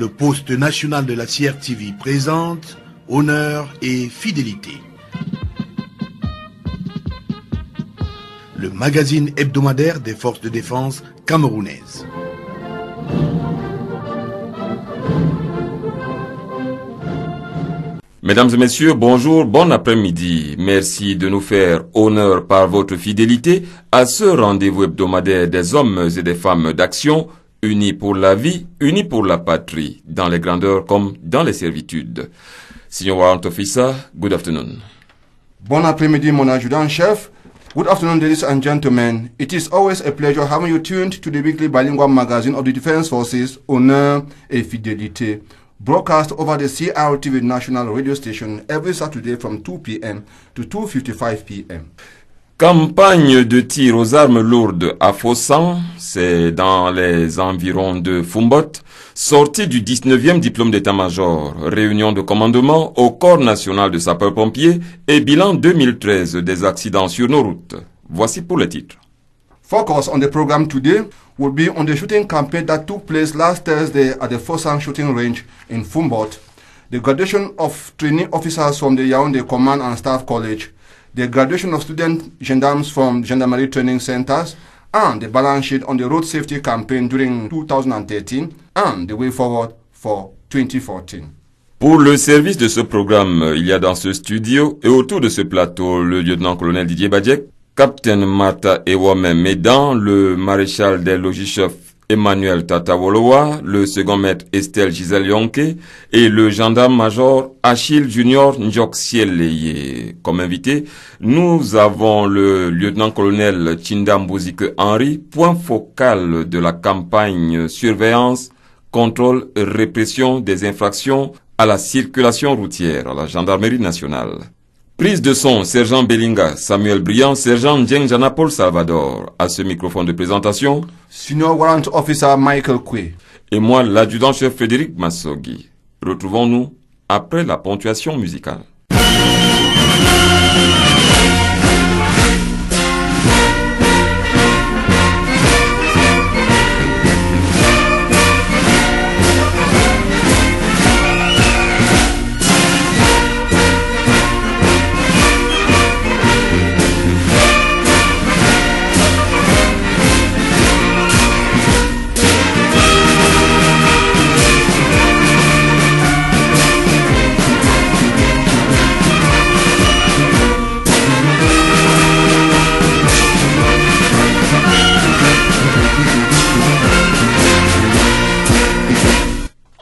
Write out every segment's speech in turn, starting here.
Le poste national de la CRTV présente Honneur et fidélité. Le magazine hebdomadaire des forces de défense camerounaises. Mesdames et messieurs, bonjour, bon après-midi. Merci de nous faire honneur par votre fidélité à ce rendez-vous hebdomadaire des hommes et des femmes d'action, unis pour la vie, unis pour la patrie, dans les grandeurs comme dans les servitudes. Signor Warrant Officer, good afternoon. Bon après-midi, mon adjudant-chef. Good afternoon, ladies and gentlemen. It is always a pleasure having you tuned to the weekly bilingual magazine of the Defense Forces, Honneur et Fidélité, broadcast over the CRTV national radio station every Saturday from 2 p.m. to 2:55 p.m. Campagne de tir aux armes lourdes à Fossan, c'est dans les environs de Fumbot, sortie du 19e diplôme d'état-major, réunion de commandement au Corps national de sapeurs-pompiers et bilan 2013 des accidents sur nos routes. Voici pour le titre. Focus on the program today will be on the shooting campaign that took place last Thursday at the Fossan shooting range in Fumbot, the graduation of training officers from the Yaoundé Command and Staff College, the graduation of student gendarmes from gendarmerie training centers, and the balance sheet on the road safety campaign during 2013 and the way forward for 2014. Pour le service de ce programme, il y a dans ce studio et autour de ce plateau le lieutenant-colonel Didier Badjek, Capitaine Martha Ewame Médan, le maréchal des logis-chefs Emmanuel Tatawolowa, le second maître Estelle Gisèle Yonke et le gendarme-major Achille Junior Ndjoksieleye. Comme invité, nous avons le lieutenant-colonel Tchinda Mbozike Henri, point focal de la campagne surveillance, contrôle et répression des infractions à la circulation routière à la gendarmerie nationale. Prise de son, sergent Bellinga, Samuel Briand, sergent Ndjengjana Paul Salvador. À ce microphone de présentation, Senior Warrant Officer Michael Kwe. Et moi, l'adjudant-chef Frédéric Massogi. Retrouvons-nous après la ponctuation musicale.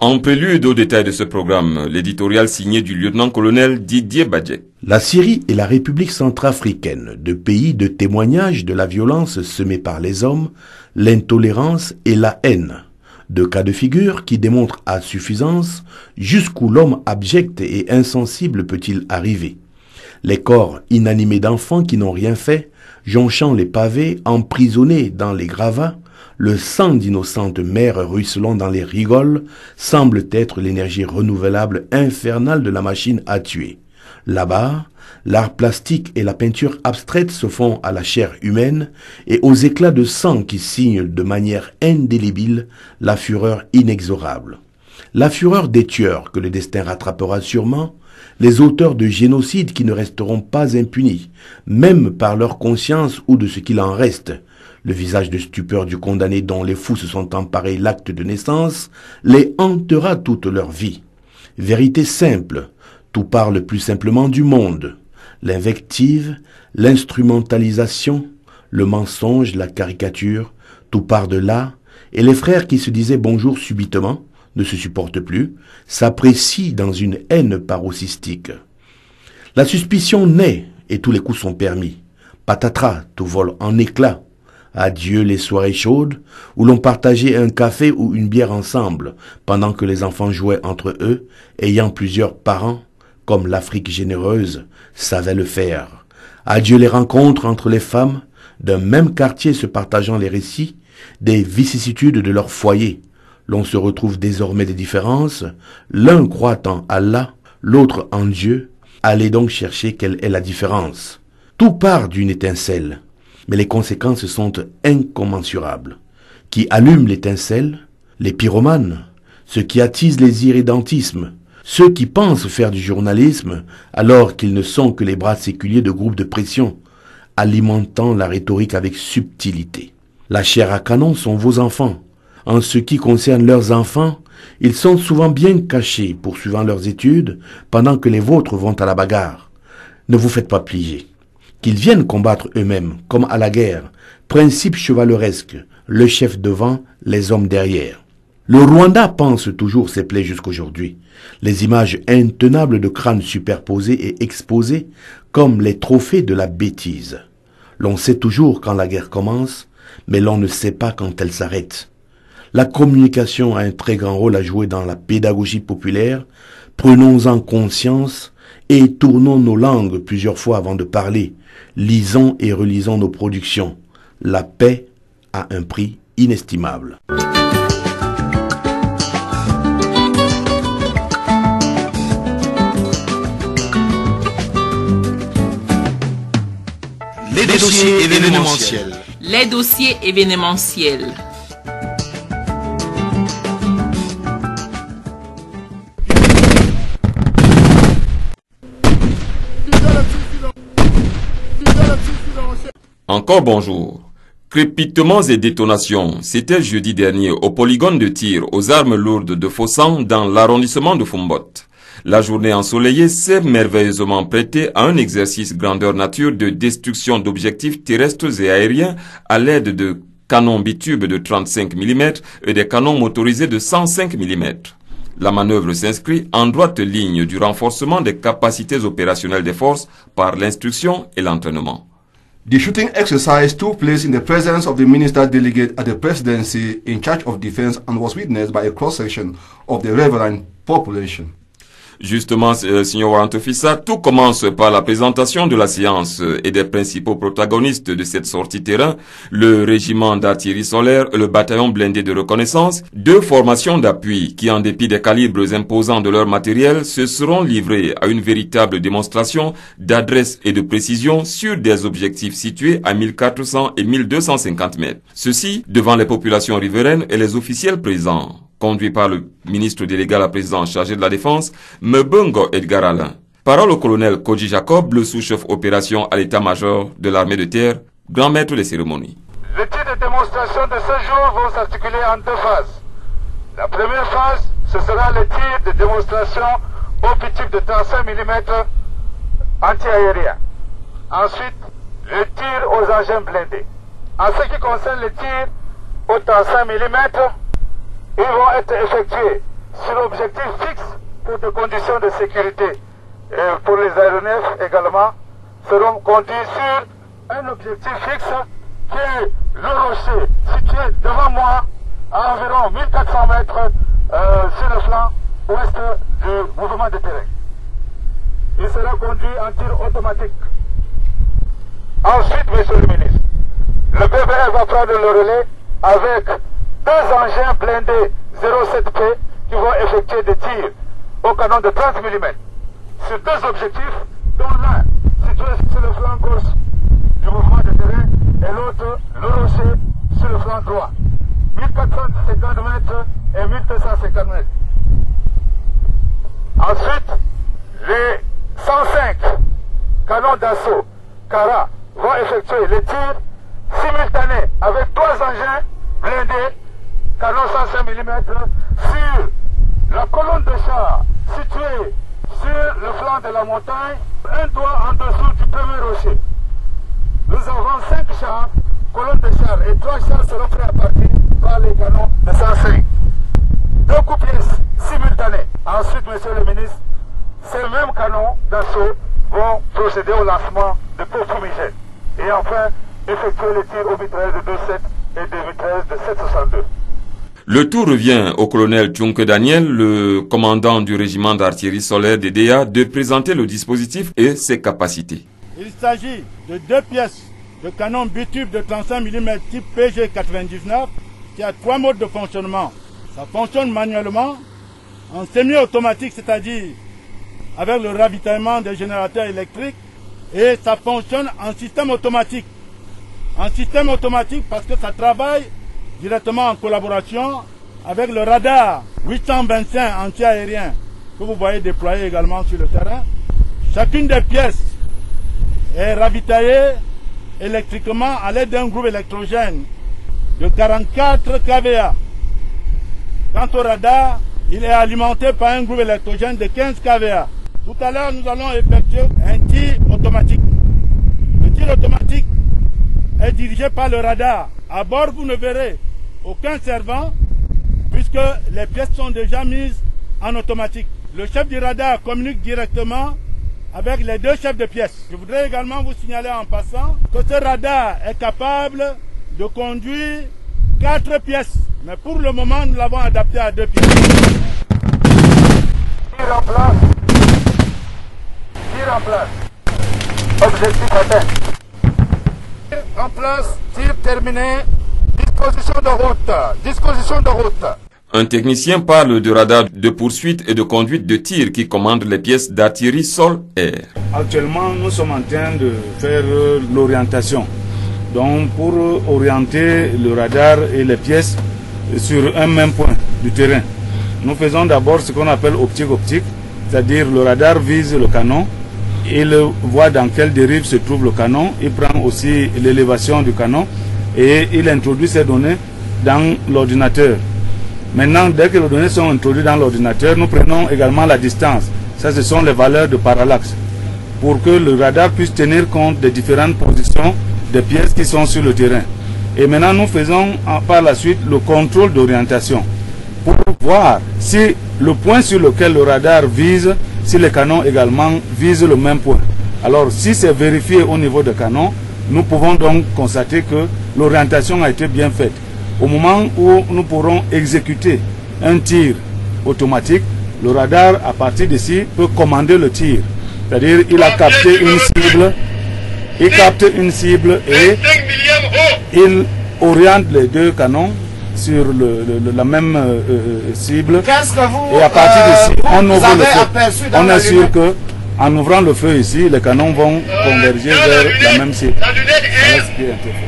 En prélude au détail de ce programme, l'éditorial signé du lieutenant-colonel Didier Badjek. La Syrie est la République centrafricaine, de pays de témoignage de la violence semée par les hommes, l'intolérance et la haine. Deux cas de figure qui démontrent à suffisance jusqu'où l'homme abject et insensible peut-il arriver. Les corps inanimés d'enfants qui n'ont rien fait, jonchant les pavés, emprisonnés dans les gravats, le sang d'innocentes mères ruisselant dans les rigoles semble être l'énergie renouvelable infernale de la machine à tuer. Là-bas, l'art plastique et la peinture abstraite se font à la chair humaine et aux éclats de sang qui signent de manière indélébile la fureur inexorable. La fureur des tueurs que le destin rattrapera sûrement, les auteurs de génocides qui ne resteront pas impunis, même par leur conscience ou de ce qu'il en reste. Le visage de stupeur du condamné dont les fous se sont emparés l'acte de naissance les hantera toute leur vie. Vérité simple, tout parle plus simplement du monde. L'invective, l'instrumentalisation, le mensonge, la caricature, tout part de là, et les frères qui se disaient bonjour subitement, ne se supportent plus, s'apprécient dans une haine paroxystique. La suspicion naît et tous les coups sont permis. Patatras, tout vole en éclats. Adieu les soirées chaudes où l'on partageait un café ou une bière ensemble pendant que les enfants jouaient entre eux, ayant plusieurs parents, comme l'Afrique généreuse savait le faire. Adieu les rencontres entre les femmes d'un même quartier se partageant les récits des vicissitudes de leur foyer. L'on se retrouve désormais des différences, l'un croit en Allah, l'autre en Dieu. Allez donc chercher quelle est la différence. Tout part d'une étincelle. Mais les conséquences sont incommensurables. Qui allume l'étincelle? Les pyromanes. ce qui attise les irrédentismes, ceux qui pensent faire du journalisme alors qu'ils ne sont que les bras séculiers de groupes de pression, alimentant la rhétorique avec subtilité. La chair à canon sont vos enfants. En ce qui concerne leurs enfants, ils sont souvent bien cachés poursuivant leurs études pendant que les vôtres vont à la bagarre. Ne vous faites pas plier. Qu'ils viennent combattre eux-mêmes, comme à la guerre, principe chevaleresque, le chef devant, les hommes derrière. Le Rwanda pense toujours ses plaies jusqu'aujourd'hui. Les images intenables de crânes superposés et exposés comme les trophées de la bêtise. L'on sait toujours quand la guerre commence, mais l'on ne sait pas quand elle s'arrête. La communication a un très grand rôle à jouer dans la pédagogie populaire. Prenons-en conscience et tournons nos langues plusieurs fois avant de parler. Lisons et relisons nos productions. La paix a un prix inestimable. Les dossiers événementiels. Les dossiers événementiels. Encore bonjour. Crépitements et détonations, c'était jeudi dernier au polygone de tir aux armes lourdes de Fossan dans l'arrondissement de Fumbot. La journée ensoleillée s'est merveilleusement prêtée à un exercice grandeur nature de destruction d'objectifs terrestres et aériens à l'aide de canons bitubes de 35 mm et des canons motorisés de 105 mm. La manœuvre s'inscrit en droite ligne du renforcement des capacités opérationnelles des forces par l'instruction et l'entraînement. The shooting exercise took place in the presence of the minister delegate at the presidency in charge of defense and was witnessed by a cross-section of the riverine population. Justement, Signor Warrantofissa, tout commence par la présentation de la séance et des principaux protagonistes de cette sortie terrain, le régiment d'artillerie solaire et le bataillon blindé de reconnaissance, deux formations d'appui qui, en dépit des calibres imposants de leur matériel, se seront livrés à une véritable démonstration d'adresse et de précision sur des objectifs situés à 1400 et 1250 mètres. Ceci devant les populations riveraines et les officiels présents. Conduit par le ministre délégué à la présidence chargé de la défense, Mbongo Edgar Alain. Parole au colonel Koji Jacob, le sous-chef opération à l'état-major de l'armée de terre, grand maître des cérémonies. Les tirs de démonstration de ce jour vont s'articuler en deux phases. La première phase, ce sera le tir de démonstration au type de 35 mm anti-aérien. Ensuite, le tir aux engins blindés. En ce qui concerne le tir au 35 mm, ils vont être effectués sur l'objectif fixe pour des conditions de sécurité. Et pour les aéronefs également, seront conduits sur un objectif fixe qui est le rocher situé devant moi à environ 1400 mètres sur le flanc ouest du mouvement de terrain. Il sera conduit en tir automatique. Ensuite, monsieur le ministre, le BVR va prendre le relais avec deux engins blindés 07P qui vont effectuer des tirs au canon de 30 mm sur deux objectifs, dont l'un situé sur le flanc gauche du mouvement de terrain et l'autre, le rocher, sur le flanc droit. 1450 mètres et 1250 mètres. Ensuite, les 105 canons d'assaut Cara vont effectuer les tirs simultanés avec trois engins blindés canon 105 mm sur la colonne de chars située sur le flanc de la montagne, un doigt en dessous du premier rocher. Nous avons 5 chars, colonnes de chars, et 3 chars seront prêts à partir par les canons de 105. Deux coups pièces simultanés. Ensuite, monsieur le ministre, ces mêmes canons d'assaut vont procéder au lancement de pots fumigènes. Et enfin, effectuer les tirs aux mitrailleuses de 2,7 et des mitrailleuses de 7,62. Le tout revient au colonel Tchunke Daniel, le commandant du régiment d'artillerie solaire des DEA, de présenter le dispositif et ses capacités. Il s'agit de deux pièces de canon bitube de 35 mm type PG99 qui a 3 modes de fonctionnement. Ça fonctionne manuellement, en semi-automatique, c'est-à-dire avec le ravitaillement des générateurs électriques, et ça fonctionne en système automatique. En système automatique parce que ça travaille directement en collaboration avec le radar 825 anti-aérien que vous voyez déployé également sur le terrain. Chacune des pièces est ravitaillée électriquement à l'aide d'un groupe électrogène de 44 kVA. Quant au radar, il est alimenté par un groupe électrogène de 15 kVA. Tout à l'heure, nous allons effectuer un tir automatique. Le tir automatique est dirigé par le radar. À bord, vous ne verrez aucun servant puisque les pièces sont déjà mises en automatique. Le chef du radar communique directement avec les deux chefs de pièces. Je voudrais également vous signaler en passant que ce radar est capable de conduire 4 pièces. Mais pour le moment, nous l'avons adapté à 2 pièces. Tir en place. Tir en place. Objectif atteint. Tir en place. Tir terminé. Disposition de route. Disposition de route. Un technicien parle de radar de poursuite et de conduite de tir qui commande les pièces d'artillerie sol-air. Actuellement, nous sommes en train de faire l'orientation. Donc, pour orienter le radar et les pièces sur un même point du terrain, nous faisons d'abord ce qu'on appelle optique-optique, c'est-à-dire le radar vise le canon, il voit dans quelle dérive se trouve le canon, il prend aussi l'élévation du canon et il introduit ces données dans l'ordinateur. Maintenant, dès que les données sont introduites dans l'ordinateur, nous prenons également la distance. Ça, ce sont les valeurs de parallaxe, pour que le radar puisse tenir compte des différentes positions des pièces qui sont sur le terrain. Et maintenant, nous faisons par la suite le contrôle d'orientation pour voir si le point sur lequel le radar vise, si les canons également visent le même point. Alors, si c'est vérifié au niveau des canons, nous pouvons donc constater que l'orientation a été bien faite. Au moment où nous pourrons exécuter un tir automatique, le radar, à partir d'ici, peut commander le tir. C'est-à-dire, il a capté une cible, il capte une cible et il oriente les deux canons sur la même cible. Et à partir d'ici, on ouvre le feu. On est sûr que, en ouvrant le feu ici, les canons vont converger vers la même cible. Voilà ce qui est intéressant.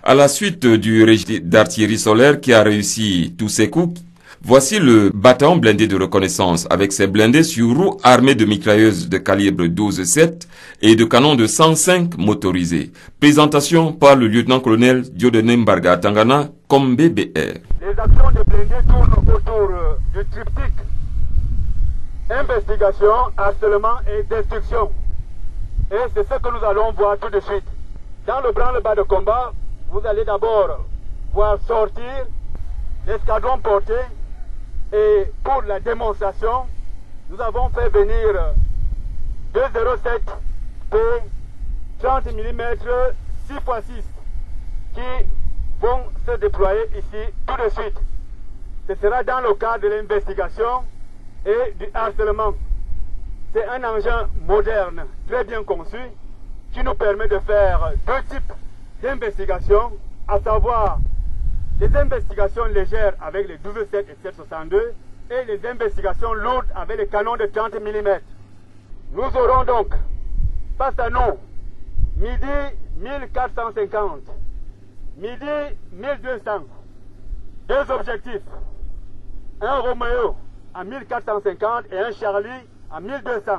À la suite du régiment d'artillerie solaire qui a réussi tous ses coups, voici le bataillon blindé de reconnaissance avec ses blindés sur roues armés de mitrailleuses de calibre 12,7 et de canons de 105 motorisés. Présentation par le lieutenant-colonel Dieudonné Mbarga Tangana comme BBR. Les actions de blindés tournent autour du triptyque investigation, harcèlement et destruction. Et c'est ce que nous allons voir tout de suite. Dans le branle-bas de combat, vous allez d'abord voir sortir l'escadron porté et pour la démonstration, nous avons fait venir 207 P 30 mm 6x6 qui vont se déployer ici tout de suite. Ce sera dans le cadre de l'investigation et du harcèlement. C'est un engin moderne, très bien conçu, qui nous permet de faire 2 types d'investigations, à savoir les investigations légères avec les 12,7 et 7,62 et les investigations lourdes avec les canons de 30 mm. Nous aurons donc face à nous midi 1450, midi 1200, 2 objectifs, un Romeo à 1450 et un Charlie à 1200.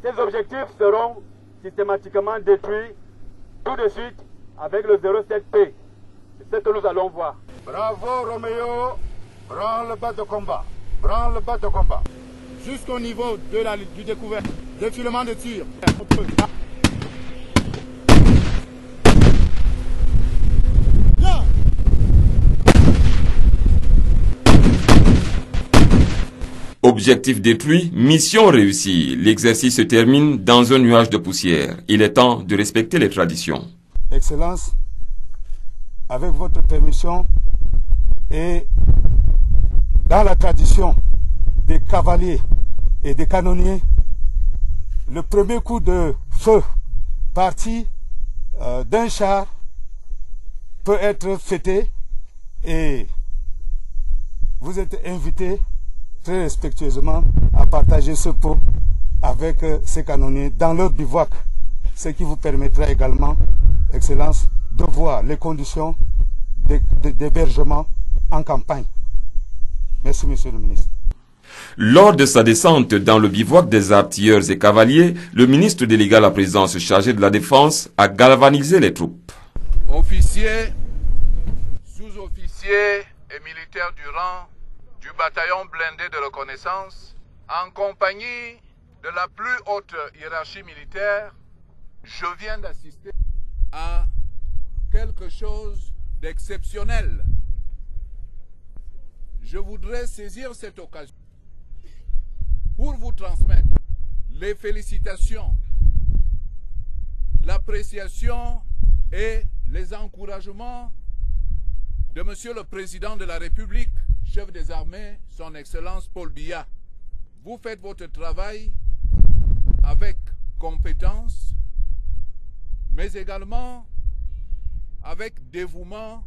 Ces objectifs seront systématiquement détruits tout de suite avec le 07P. C'est ce que nous allons voir. Bravo Roméo, prends le bas de combat, prends le bas de combat. Jusqu'au niveau du découvert, défilement de tir. Objectif détruit, mission réussie. L'exercice se termine dans un nuage de poussière. Il est temps de respecter les traditions. Excellence, avec votre permission et dans la tradition des cavaliers et des canonniers, le premier coup de feu parti d'un char peut être fêté et vous êtes invités très respectueusement à partager ce pot avec ces canonniers dans leur bivouac, ce qui vous permettra également, Excellence, de voir les conditions d'hébergement en campagne. Merci, Monsieur le ministre. Lors de sa descente dans le bivouac des artilleurs et cavaliers, le ministre délégué à la présidence chargé de la défense a galvanisé les troupes. Officiers, sous-officiers et militaires du rang du bataillon blindé de reconnaissance, en compagnie de la plus haute hiérarchie militaire, je viens d'assister à quelque chose d'exceptionnel. Je voudrais saisir cette occasion pour vous transmettre les félicitations, l'appréciation et les encouragements de Monsieur le Président de la République, chef des armées, son Excellence Paul Biya. Vous faites votre travail avec compétence, mais également avec dévouement,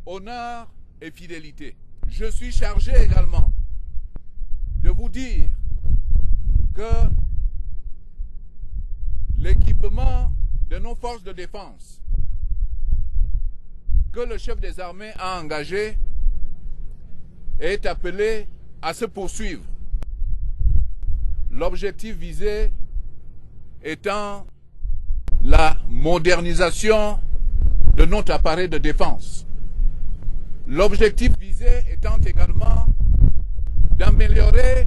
honneur et fidélité. Je suis chargé également de vous dire que l'équipement de nos forces de défense que le chef des armées a engagé est appelé à se poursuivre. L'objectif visé étant la modernisation de notre appareil de défense. L'objectif visé étant également d'améliorer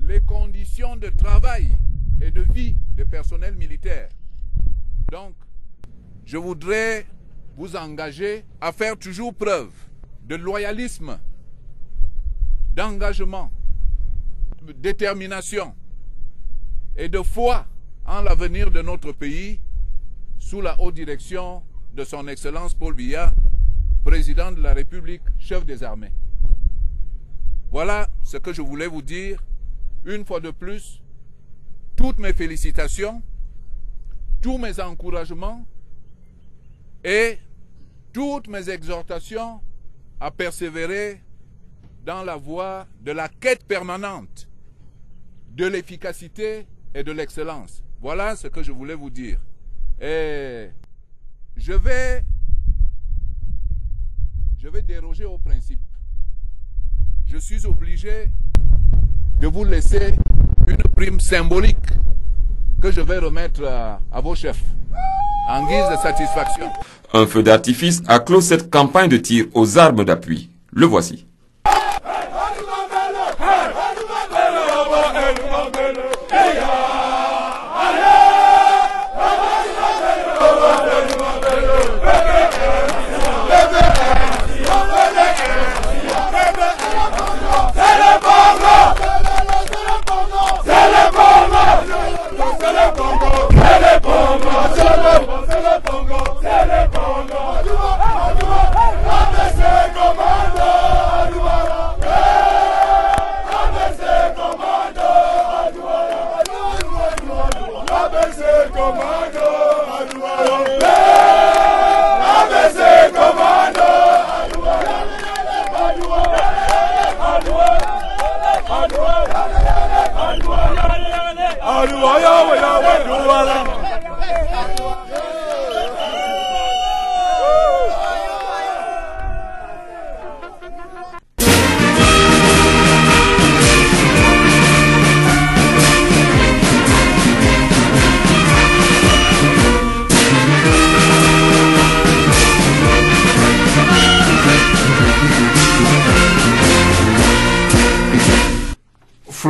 les conditions de travail et de vie des personnels militaires. Donc, je voudrais vous engager à faire toujours preuve de loyalisme, d'engagement, de détermination et de foi en l'avenir de notre pays sous la haute direction de son Excellence Paul Biya, Président de la République, chef des armées. Voilà ce que je voulais vous dire. Une fois de plus, toutes mes félicitations, tous mes encouragements et toutes mes exhortations à persévérer dans la voie de la quête permanente de l'efficacité et de l'excellence. Voilà ce que je voulais vous dire. Et je vais déroger au principe. Je suis obligé de vous laisser une prime symbolique que je vais remettre à vos chefs en guise de satisfaction. Un feu d'artifice a clos cette campagne de tir aux armes d'appui. Le voici.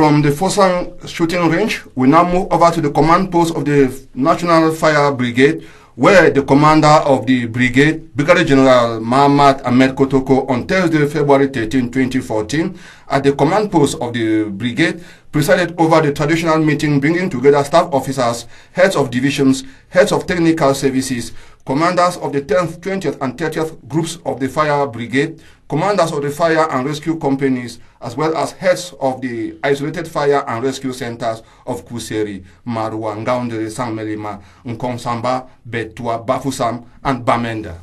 From the Fosang shooting range, we now move over to the command post of the National Fire Brigade, where the commander of the brigade, Brigadier General Muhammad Ahmed Kotoko, on Thursday, February 13, 2014, at the command post of the brigade, presided over the traditional meeting bringing together staff officers, heads of divisions, heads of technical services, commanders of the 10th, 20th, and 30th groups of the fire brigade, commanders of the fire and rescue companies, as well as heads of the isolated fire and rescue centers of Kuseri, Marua, Ngaoundéré, Sangmelima, Nkonsamba, Betua, Bafoussam, and Bamenda.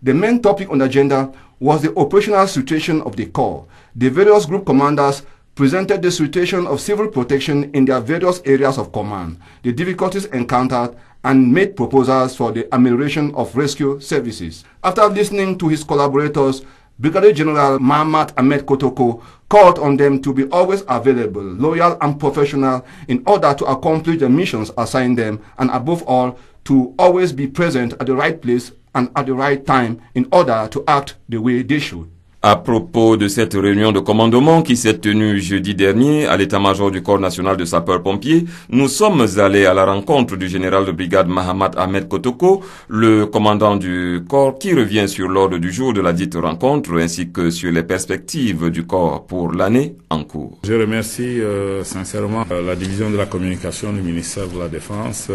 The main topic on the agenda was the operational situation of the Corps. The various group commanders presented the situation of civil protection in their various areas of command, the difficulties encountered, and made proposals for the amelioration of rescue services. After listening to his collaborators, Brigadier General Mahamat Ahmed Kotoko called on them to be always available, loyal and professional in order to accomplish the missions assigned them, and above all, to always be present at the right place and at the right time in order to act the way they should. À propos de cette réunion de commandement qui s'est tenue jeudi dernier à l'état-major du Corps national de sapeurs-pompiers, nous sommes allés à la rencontre du général de brigade Mahamat Ahmed Kotoko, le commandant du corps, qui revient sur l'ordre du jour de la dite rencontre ainsi que sur les perspectives du corps pour l'année en cours. Je remercie sincèrement la division de la communication du ministère de la Défense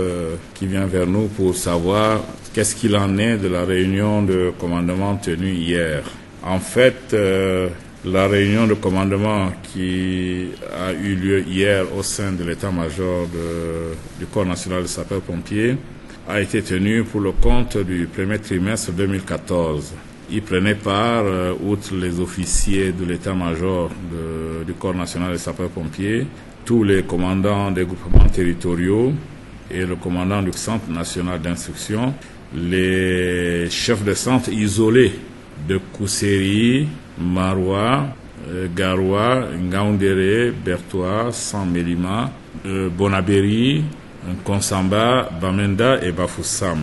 qui vient vers nous pour savoir qu'est-ce qu'il en est de la réunion de commandement tenue hier. En fait, la réunion de commandement qui a eu lieu hier au sein de l'état-major du Corps national de sapeurs-pompiers a été tenue pour le compte du premier trimestre 2014. Y prenaient part, outre les officiers de l'état-major du Corps national de sapeurs-pompiers, tous les commandants des groupements territoriaux et le commandant du Centre national d'instruction, les chefs de centre isolés de Kuseri, Marwa, Garoua, Ngaoundéré, Bertoua, Sangmelima, Bonabéry, Nkonsamba, Bamenda et Bafoussam.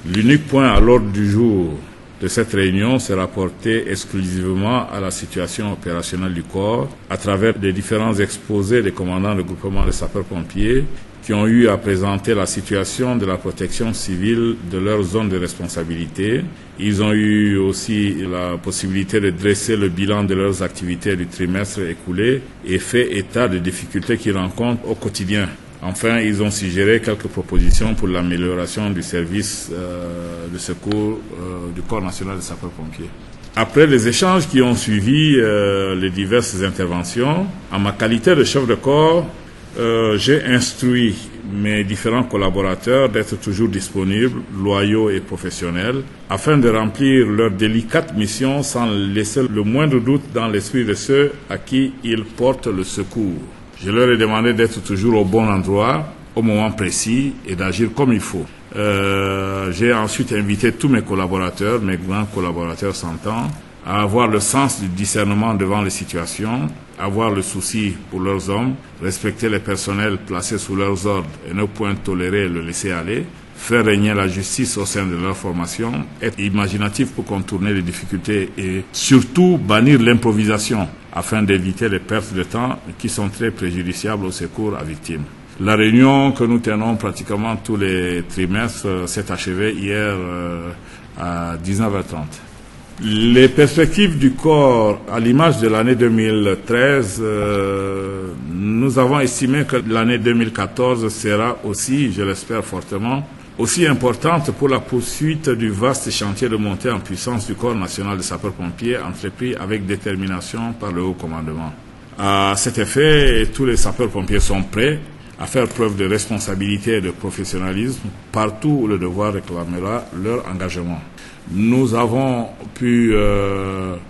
L'unique point à l'ordre du jour de cette réunion s'est rapporté exclusivement à la situation opérationnelle du corps à travers les différents exposés des commandants de groupement de sapeurs-pompiers qui ont eu à présenter la situation de la protection civile de leur zone de responsabilité. Ils ont eu aussi la possibilité de dresser le bilan de leurs activités du trimestre écoulé et fait état des difficultés qu'ils rencontrent au quotidien. Enfin, ils ont suggéré quelques propositions pour l'amélioration du service de secours du Corps national de sapeurs-pompiers. Après les échanges qui ont suivi les diverses interventions, en ma qualité de chef de corps, j'ai instruit mes différents collaborateurs d'être toujours disponibles, loyaux et professionnels afin de remplir leur délicate mission sans laisser le moindre doute dans l'esprit de ceux à qui ils portent le secours. Je leur ai demandé d'être toujours au bon endroit, au moment précis et d'agir comme il faut. J'ai ensuite invité tous mes collaborateurs, mes grands collaborateurs s'entend, à avoir le sens du discernement devant les situations, avoir le souci pour leurs hommes, respecter les personnels placés sous leurs ordres et ne point tolérer le laisser aller, faire régner la justice au sein de leur formation, être imaginatif pour contourner les difficultés et surtout bannir l'improvisation afin d'éviter les pertes de temps qui sont très préjudiciables au secours à victimes. La réunion que nous tenons pratiquement tous les trimestres s'est achevée hier à 19h30. Les perspectives du corps, à l'image de l'année 2013, nous avons estimé que l'année 2014 sera aussi, je l'espère fortement, aussi importante pour la poursuite du vaste chantier de montée en puissance du Corps national de sapeurs-pompiers entrepris avec détermination par le haut commandement. À cet effet, tous les sapeurs-pompiers sont prêts à faire preuve de responsabilité et de professionnalisme partout où le devoir réclamera leur engagement. Nous avons pu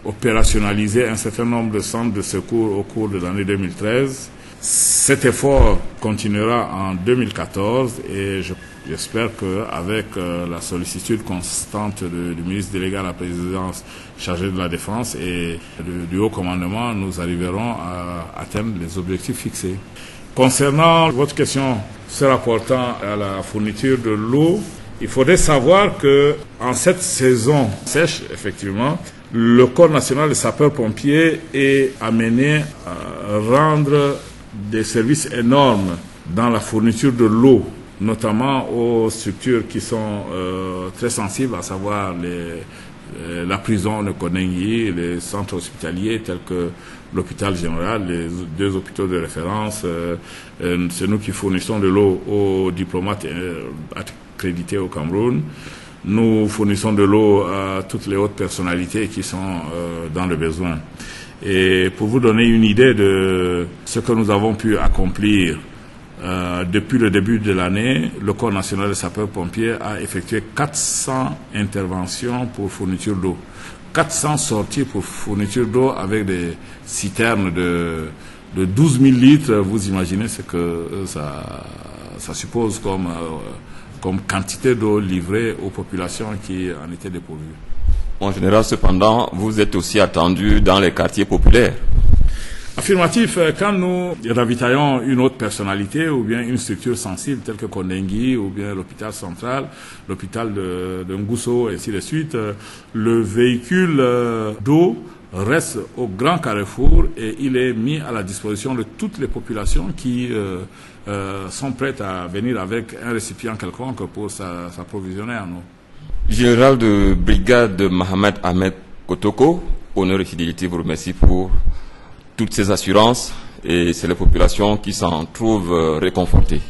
opérationnaliser un certain nombre de centres de secours au cours de l'année 2013. Cet effort continuera en 2014 et j'espère qu'avec la sollicitude constante du ministre délégué à la présidence chargé de la Défense et du haut commandement, nous arriverons à atteindre les objectifs fixés. Concernant votre question se rapportant à la fourniture de l'eau, il faudrait savoir que en cette saison sèche, effectivement, le Corps national de sapeurs-pompiers est amené à rendre des services énormes dans la fourniture de l'eau, notamment aux structures qui sont très sensibles, à savoir la prison de Konengi, les centres hospitaliers tels que l'hôpital général, les deux hôpitaux de référence. C'est nous qui fournissons de l'eau aux diplomates accrédités au Cameroun. Nous fournissons de l'eau à toutes les hautes personnalités qui sont dans le besoin. Et pour vous donner une idée de ce que nous avons pu accomplir depuis le début de l'année, le Corps national des sapeurs-pompiers a effectué 400 interventions pour fourniture d'eau. 400 sorties pour fourniture d'eau avec des citernes de 12 000 litres. Vous imaginez ce que ça suppose comme quantité d'eau livrée aux populations qui en étaient dépourvues. En général, cependant, vous êtes aussi attendu dans les quartiers populaires. Affirmatif, quand nous ravitaillons une autre personnalité ou bien une structure sensible telle que Kondengui ou bien l'hôpital central, l'hôpital de Ngousso et ainsi de suite, le véhicule d'eau reste au grand carrefour et il est mis à la disposition de toutes les populations qui sont prêtes à venir avec un récipient quelconque pour s'approvisionner en eau. Général de brigade Mohamed Ahmed Kotoko, honneur et fidélité vous remercie pour toutes ces assurances et c'est les populations qui s'en trouvent réconfortées.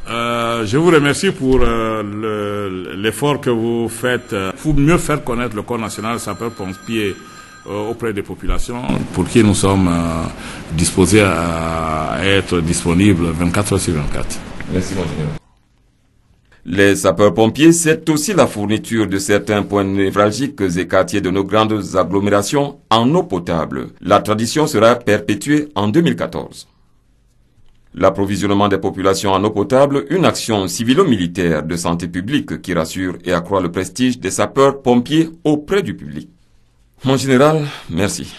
Je vous remercie pour l'effort que vous faites pour mieux faire connaître le Corps national sapeurs-pompiers auprès des populations pour qui nous sommes disposés à être disponibles 24 heures sur 24. Merci, mon général. Les sapeurs-pompiers, c'est aussi la fourniture de certains points névralgiques et quartiers de nos grandes agglomérations en eau potable. La tradition sera perpétuée en 2014. L'approvisionnement des populations en eau potable, une action civilo-militaire de santé publique qui rassure et accroît le prestige des sapeurs-pompiers auprès du public. Mon général, merci.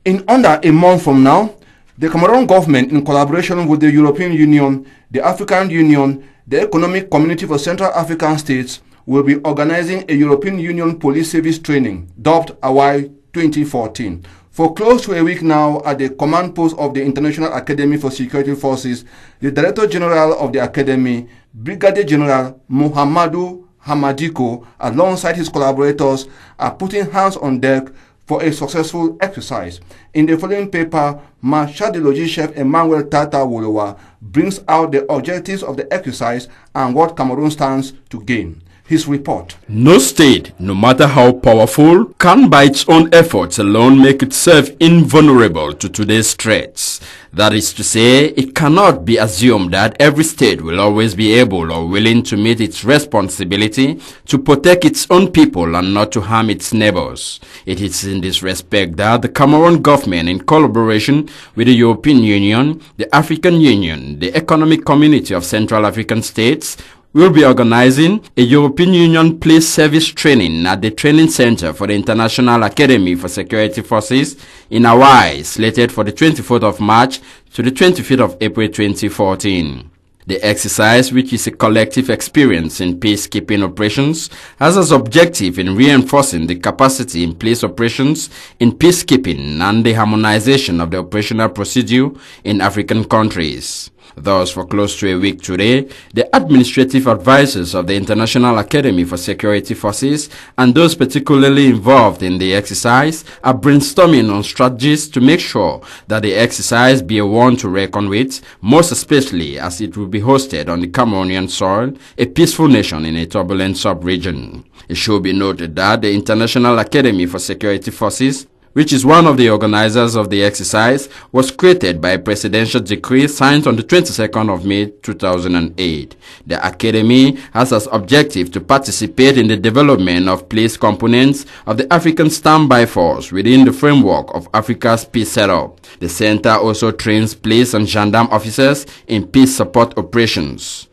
In under a month from now, the Cameroon government, in collaboration with the European Union, the African Union, the Economic Community for Central African States, will be organizing a European Union police service training, dubbed AWAI 2014. For close to a week now, at the command post of the International Academy for Security Forces, the Director General of the Academy, Brigadier General Muhammadu Hamadiko, alongside his collaborators, are putting hands on deck for a successful exercise. In the following paper, Marshal de Logis Chef Emmanuel Tata Wolowa brings out the objectives of the exercise and what Cameroon stands to gain. His report. No state, no matter how powerful, can by its own efforts alone make itself invulnerable to today's threats. That is to say, it cannot be assumed that every state will always be able or willing to meet its responsibility to protect its own people and not to harm its neighbors. It is in this respect that the Cameroon government, in collaboration with the European Union, the African Union, the Economic Community of Central African States, will be organizing a European Union police service training at the Training Center for the International Academy for Security Forces in Hawaii, slated for the 24th of March to the 25th of April 2014. The exercise, which is a collective experience in peacekeeping operations, has as objective in reinforcing the capacity in police operations in peacekeeping and the harmonization of the operational procedure in African countries. Thus, for close to a week today, the administrative advisors of the International Academy for Security Forces and those particularly involved in the exercise are brainstorming on strategies to make sure that the exercise be a one to reckon with, most especially as it will be hosted on the Cameroonian soil, a peaceful nation in a turbulent sub-region. It should be noted that the International Academy for Security Forces, which is one of the organizers of the exercise, was created by a presidential decree signed on the 22nd of May 2008. The Academy has as objective to participate in the development of police components of the African Standby Force within the framework of Africa's peace setup. The center also trains police and gendarme officers in peace support operations.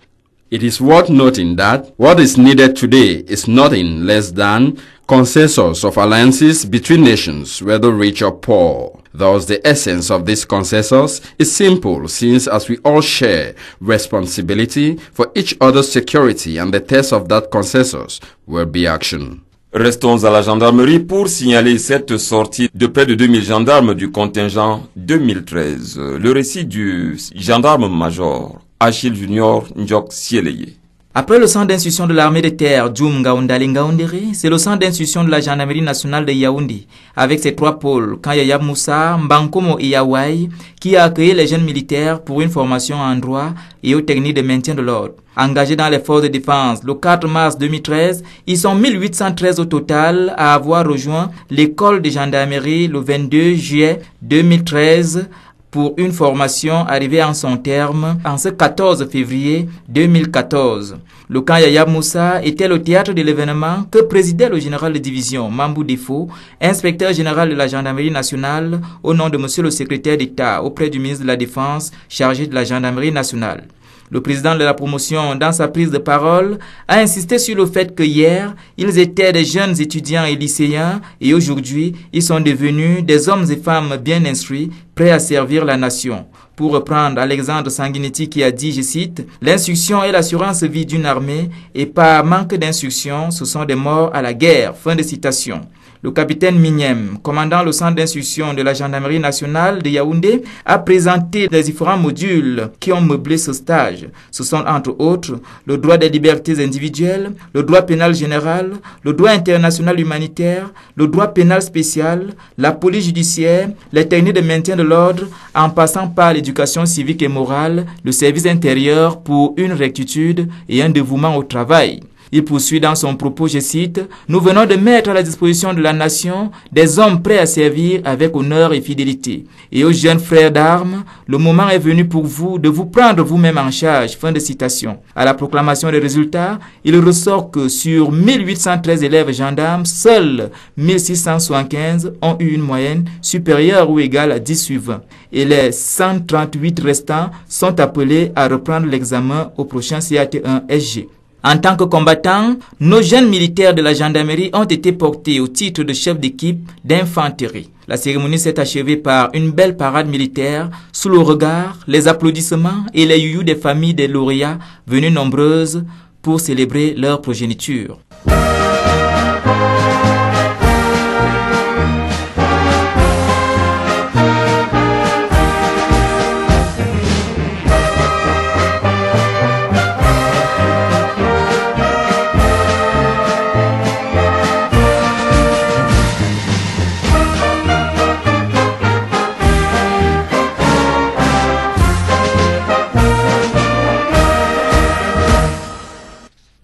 It is worth noting that what is needed today is nothing less than consensus of alliances between nations, whether rich or poor. Thus, the essence of this consensus is simple, since as we all share responsibility for each other's security, and the test of that consensus will be action. Restons à la gendarmerie pour signaler cette sortie de près de 2000 gendarmes du contingent 2013. Le récit du gendarme-major Achille Junior Njok Sieleye. Après le centre d'instruction de l'armée de terre Djoum Ngaoundali Ngaoundiri, c'est le centre d'instruction de la gendarmerie nationale de Yaoundé, avec ses 3 pôles, Kanyayab Moussa, Mbankomo et Yawai, qui a accueilli les jeunes militaires pour une formation en droit et aux techniques de maintien de l'ordre. Engagés dans les forces de défense le 4 mars 2013, ils sont 1813 au total à avoir rejoint l'école de gendarmerie le 22 juillet 2013 pour une formation arrivée en son terme en ce 14 février 2014. Le camp Yaya Moussa était le théâtre de l'événement que présidait le général de division Mambou Defo, inspecteur général de la gendarmerie nationale, au nom de monsieur le secrétaire d'État auprès du ministre de la Défense chargé de la gendarmerie nationale. Le président de la promotion, dans sa prise de parole, a insisté sur le fait que hier, ils étaient des jeunes étudiants et lycéens et aujourd'hui, ils sont devenus des hommes et femmes bien instruits, prêts à servir la nation. Pour reprendre Alexandre Sanguinetti qui a dit, je cite, « L'instruction est l'assurance vie d'une armée et par manque d'instruction, ce sont des morts à la guerre. » Fin de citation. Le capitaine Mignem, commandant le centre d'instruction de la gendarmerie nationale de Yaoundé, a présenté les différents modules qui ont meublé ce stage. Ce sont entre autres le droit des libertés individuelles, le droit pénal général, le droit international humanitaire, le droit pénal spécial, la police judiciaire, les techniques de maintien de l'ordre, en passant par l'éducation civique et morale, le service intérieur pour une rectitude et un dévouement au travail. Il poursuit dans son propos, je cite, « Nous venons de mettre à la disposition de la nation des hommes prêts à servir avec honneur et fidélité. Et aux jeunes frères d'armes, le moment est venu pour vous de vous prendre vous-même en charge. » Fin de citation. À la proclamation des résultats, il ressort que sur 1813 élèves gendarmes, seuls 1675 ont eu une moyenne supérieure ou égale à 10 sur 20. Et les 138 restants sont appelés à reprendre l'examen au prochain CAT1 SG. En tant que combattants, nos jeunes militaires de la gendarmerie ont été portés au titre de chef d'équipe d'infanterie. La cérémonie s'est achevée par une belle parade militaire sous le regard, les applaudissements et les youyous des familles des lauréats venues nombreuses pour célébrer leur progéniture.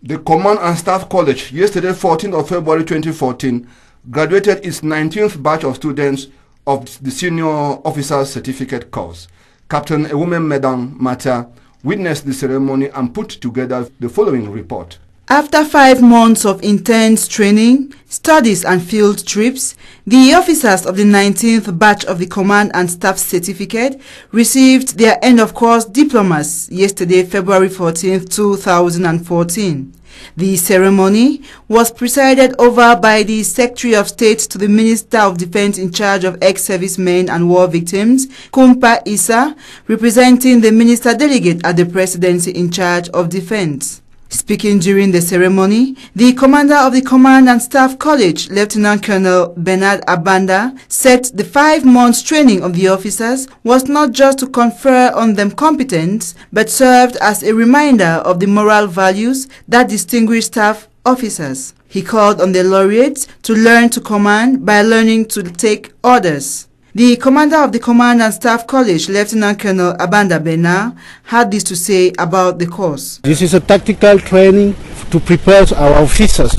The Command and Staff College, yesterday 14th of February 2014, graduated its 19th batch of students of the Senior Officers Certificate course. Captain Ewume Medang Mata witnessed the ceremony and put together the following report. After 5 months of intense training, studies and field trips, the officers of the 19th batch of the Command and Staff Certificate received their end-of-course diplomas yesterday, February 14, 2014. The ceremony was presided over by the Secretary of State to the Minister of Defense in charge of ex-servicemen and war victims, Kumpa Issa, representing the Minister Delegate at the Presidency in charge of Defense. Speaking during the ceremony, the commander of the Command and Staff College, Lieutenant Colonel Bernard Abanda, said the 5 months training of the officers was not just to confer on them competence, but served as a reminder of the moral values that distinguish staff officers. He called on the laureates to learn to command by learning to take orders. The commander of the Command and Staff College, Lieutenant Colonel Abanda Bernard, had this to say about the course. This is a tactical training to prepare our officers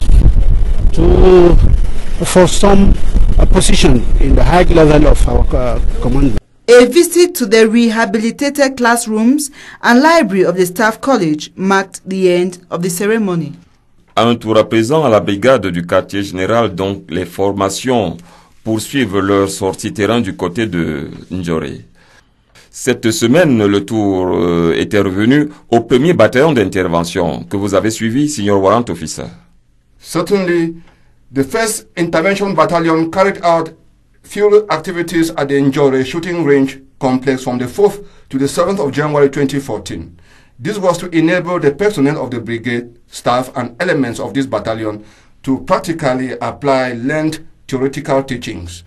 for some position in the high level of our command. A visit to the rehabilitated classrooms and library of the Staff College marked the end of the ceremony. À un tour à présent à la brigade du quartier général, donc les formations poursuivent leur sortie terrain du côté de Njoré. Cette semaine, le tour était revenu au premier bataillon d'intervention que vous avez suivi, Senior Warrant Officer. Certainly, the 1st Intervention Battalion carried out field activities at the Njore shooting range complex from the 4th to the 7th of January 2014. This was to enable the personnel of the brigade, staff and elements of this battalion to practically apply learned theoretical teachings.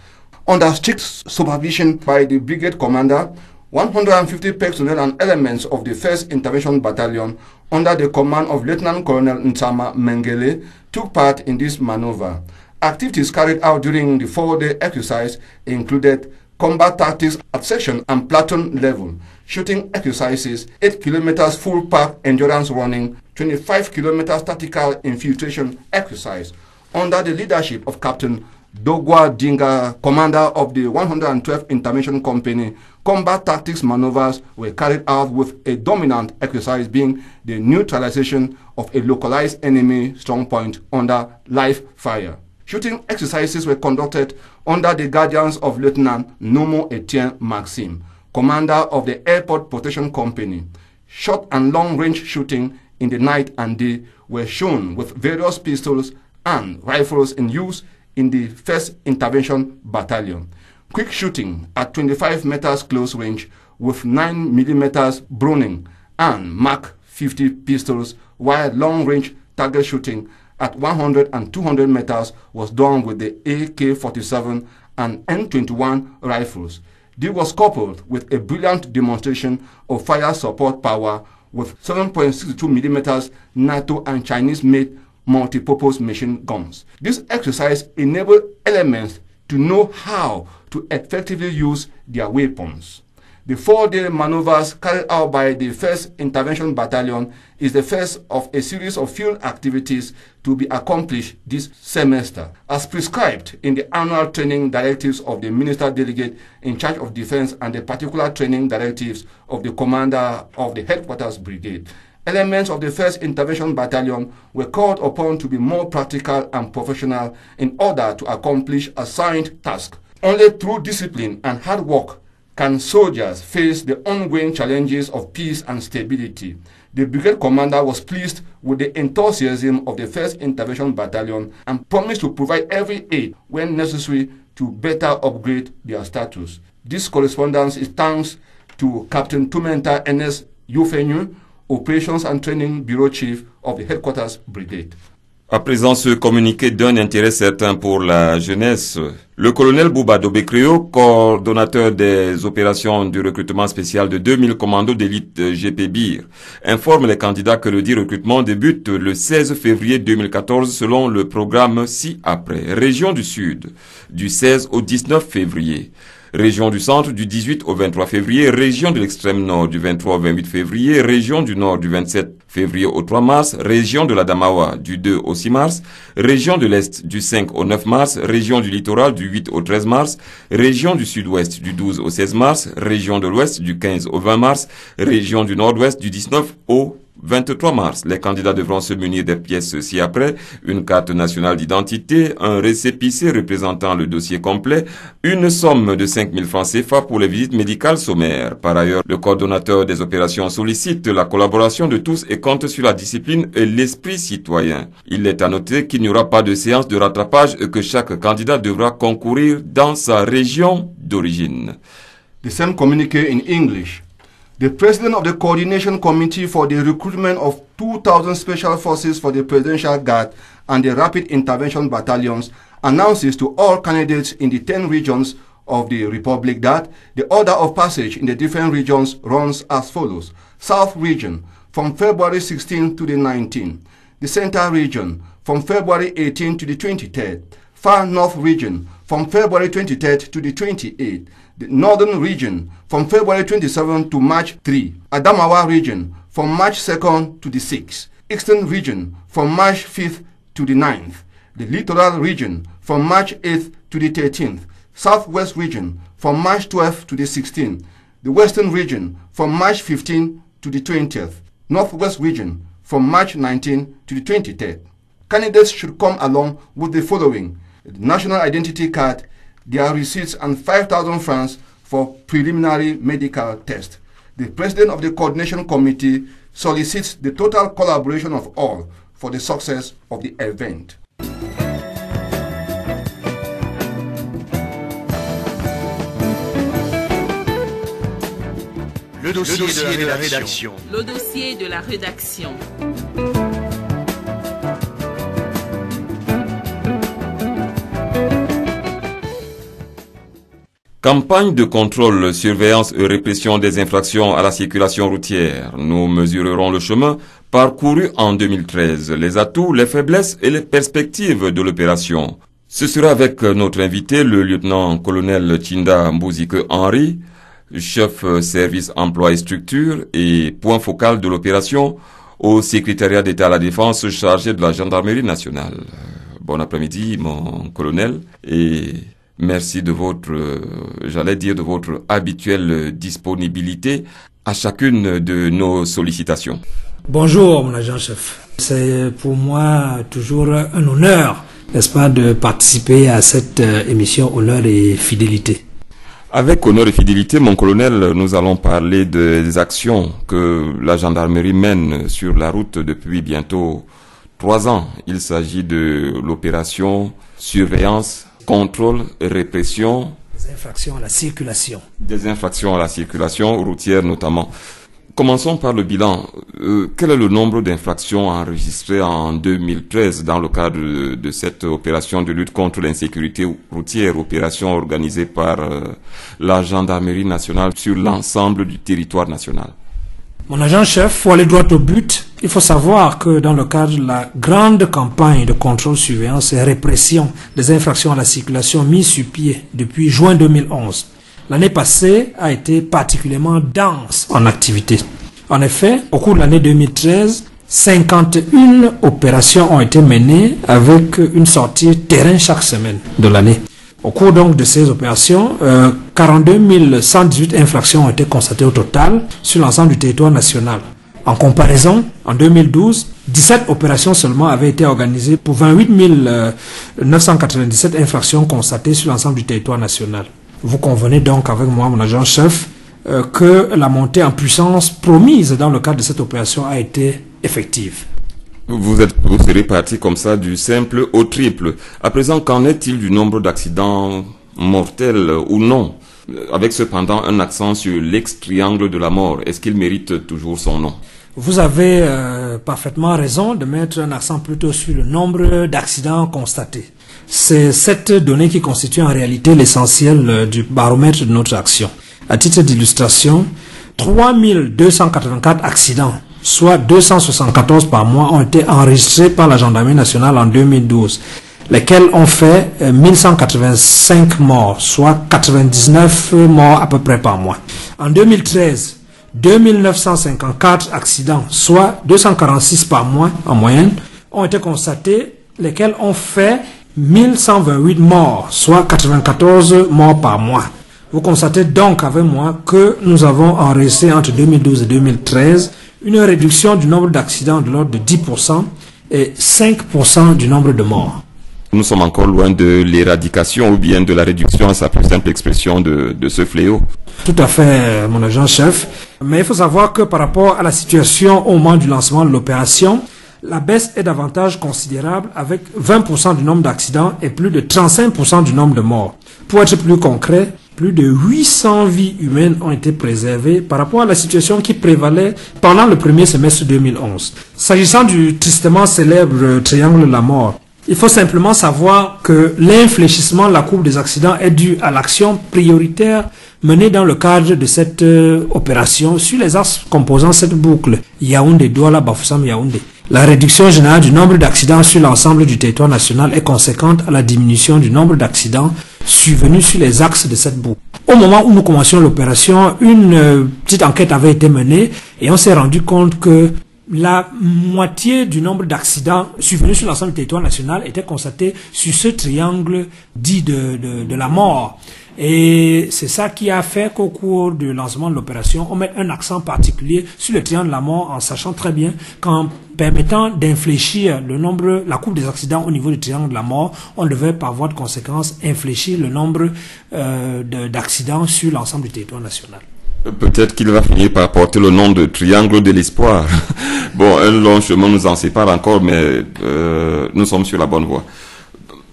Under strict supervision by the brigade commander, 150 personnel and elements of the 1st Intervention Battalion under the command of Lieutenant Colonel Ntama Mengele took part in this maneuver. Activities carried out during the 4-day exercise included combat tactics at section and platoon level, shooting exercises, 8 kilometers full pack endurance running, 25 kilometers tactical infiltration exercise under the leadership of Captain Dogwa Dinga, commander of the 112th Intervention Company. Combat tactics maneuvers were carried out with a dominant exercise being the neutralization of a localized enemy strongpoint under live fire. Shooting exercises were conducted under the guidance of Lieutenant Nomo Etienne Maxime, commander of the Airport Protection Company. Short and long-range shooting in the night and day were shown with various pistols and rifles in use in the 1st Intervention Battalion. Quick shooting at 25 meters close range with 9mm Browning and Mach 50 pistols, while long-range target shooting at 100 and 200 meters was done with the AK-47 and M21 rifles. This was coupled with a brilliant demonstration of fire support power with 7.62mm NATO and Chinese-made multi-purpose machine guns. This exercise enabled elements to know how to effectively use their weapons. The 4-day maneuvers carried out by the 1st Intervention Battalion is the first of a series of field activities to be accomplished this semester, as prescribed in the annual training directives of the Minister Delegate in charge of defense and the particular training directives of the commander of the Headquarters Brigade. Elements of the 1st Intervention Battalion were called upon to be more practical and professional in order to accomplish assigned tasks. Only through discipline and hard work can soldiers face the ongoing challenges of peace and stability. The brigade commander was pleased with the enthusiasm of the 1st Intervention Battalion and promised to provide every aid when necessary to better upgrade their status. This correspondence is thanks to Captain Tumenta Ernest Yofenyu, Operations and Training Bureau Chief of the Headquarters Brigade. À présent, ce communiqué d'un intérêt certain pour la jeunesse. Le colonel Bouba Dobekrio, coordonnateur des opérations du recrutement spécial de 2000 commandos d'élite GPBIR, informe les candidats que le dit recrutement débute le 16 février 2014 selon le programme ci-après. Région du Sud, du 16 au 19 février. Région du Centre du 18 au 23 février, région de l'extrême nord du 23 au 28 février, région du Nord du 27 février au 3 mars, région de la Damawa du 2 au 6 mars, région de l'Est du 5 au 9 mars, région du Littoral du 8 au 13 mars, région du Sud-Ouest du 12 au 16 mars, région de l'Ouest du 15 au 20 mars, région du Nord-Ouest du 19 au 23 mars. Les candidats devront se munir des pièces ci-après: une carte nationale d'identité, un récépissé représentant le dossier complet, une somme de 5 000 francs CFA pour les visites médicales sommaires. Par ailleurs, le coordonnateur des opérations sollicite la collaboration de tous et compte sur la discipline et l'esprit citoyen. Il est à noter qu'il n'y aura pas de séance de rattrapage et que chaque candidat devra concourir dans sa région d'origine. The same communique in English. The President of the Coordination Committee for the recruitment of 2,000 Special Forces for the Presidential Guard and the Rapid Intervention Battalions announces to all candidates in the 10 regions of the Republic that the order of passage in the different regions runs as follows. South Region, from February 16 to the 19th. The Center Region, from February 18 to the 23rd. Far North Region, from February 23rd to the 28th. The Northern Region, from February 27 to March 3. Adamawa Region, from March 2nd to the 6th. Eastern Region, from March 5th to the 9th. The Littoral Region, from March 8th to the 13th. Southwest Region, from March 12th to the 16th. The Western Region, from March 15th to the 20th. Northwest Region, from March 19th to the 23rd. Candidates should come along with the following: the national identity card, their receipts, and 5,000 francs for preliminary medical test. The President of the Coordination Committee solicits the total collaboration of all for the success of the event. Le dossier de la rédaction. Le dossier de la rédaction. Campagne de contrôle, surveillance et répression des infractions à la circulation routière. Nous mesurerons le chemin parcouru en 2013, les atouts, les faiblesses et les perspectives de l'opération. Ce sera avec notre invité, le lieutenant-colonel Tchinda Mbouzike Henri, chef service emploi et structure et point focal de l'opération au secrétariat d'État à la Défense chargé de la gendarmerie nationale. Bon après-midi, mon colonel, et merci de votre, de votre habituelle disponibilité à chacune de nos sollicitations. Bonjour, mon agent-chef. C'est pour moi toujours un honneur, n'est-ce pas, de participer à cette émission Honneur et Fidélité. Avec honneur et fidélité, mon colonel, nous allons parler des actions que la gendarmerie mène sur la route depuis bientôt 3 ans. Il s'agit de l'opération surveillance, contrôle et répression. Des infractions à la circulation. Des infractions à la circulation routière notamment. Commençons par le bilan. Quel est le nombre d'infractions enregistrées en 2013 dans le cadre de cette opération de lutte contre l'insécurité routière, opération organisée par la gendarmerie nationale sur l'ensemble du territoire national? Mon agent-chef, pour aller droit au but, il faut savoir que dans le cadre de la grande campagne de contrôle, surveillance et répression des infractions à la circulation mise sur pied depuis juin 2011, l'année passée a été particulièrement dense en activité. En effet, au cours de l'année 2013, 51 opérations ont été menées avec une sortie terrain chaque semaine de l'année. Au cours donc de ces opérations, 42 118 infractions ont été constatées au total sur l'ensemble du territoire national. En comparaison, en 2012, 17 opérations seulement avaient été organisées pour 28 997 infractions constatées sur l'ensemble du territoire national. Vous convenez donc avec moi, mon agent-chef, que la montée en puissance promise dans le cadre de cette opération a été effective. Vous serez parti comme ça du simple au triple. À présent, qu'en est-il du nombre d'accidents mortels ou non, avec cependant un accent sur l'ex-triangle de la mort? Est-ce qu'il mérite toujours son nom? Vous avez parfaitement raison de mettre un accent plutôt sur le nombre d'accidents constatés. C'est cette donnée qui constitue en réalité l'essentiel du baromètre de notre action. À titre d'illustration, 3284 accidents, soit 274 par mois, ont été enregistrés par la gendarmerie nationale en 2012, lesquels ont fait 1185 morts, soit 99 morts à peu près par mois. En 2013, 2954 accidents, soit 246 par mois en moyenne, ont été constatés, lesquels ont fait 1128 morts, soit 94 morts par mois. Vous constatez donc avec moi que nous avons enregistré entre 2012 et 2013 une réduction du nombre d'accidents de l'ordre de 10% et 5% du nombre de morts. Nous sommes encore loin de l'éradication ou bien de la réduction à sa plus simple expression de ce fléau. Tout à fait, mon agent-chef. Mais il faut savoir que par rapport à la situation au moment du lancement de l'opération, la baisse est davantage considérable avec 20% du nombre d'accidents et plus de 35% du nombre de morts. Pour être plus concret, plus de 800 vies humaines ont été préservées par rapport à la situation qui prévalait pendant le premier semestre 2011. S'agissant du tristement célèbre triangle de la mort, il faut simplement savoir que l'infléchissement de la courbe des accidents est dû à l'action prioritaire menée dans le cadre de cette opération sur les axes composant cette boucle Yaoundé-Douala, Bafoussam-Yaoundé. La réduction générale du nombre d'accidents sur l'ensemble du territoire national est conséquente à la diminution du nombre d'accidents survenus sur les axes de cette boucle. Au moment où nous commencions l'opération, une petite enquête avait été menée et on s'est rendu compte que la moitié du nombre d'accidents survenus sur l'ensemble du territoire national était constaté sur ce triangle dit de la mort. Et c'est ça qui a fait qu'au cours du lancement de l'opération, on met un accent particulier sur le triangle de la mort en sachant très bien qu'en permettant d'infléchir la courbe des accidents au niveau du triangle de la mort, on devait par voie de conséquence infléchir le nombre d'accidents sur l'ensemble du territoire national. Peut-être qu'il va finir par porter le nom de triangle de l'espoir. Bon, un long chemin nous en sépare encore, mais nous sommes sur la bonne voie.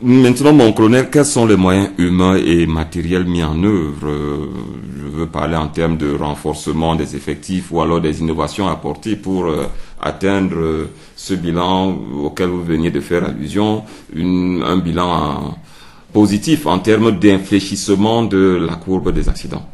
Maintenant, mon colonel, quels sont les moyens humains et matériels mis en œuvre? Je veux parler en termes de renforcement des effectifs ou alors des innovations apportées pour atteindre ce bilan auquel vous veniez de faire allusion, un bilan positif en termes d'infléchissement de la courbe des accidents.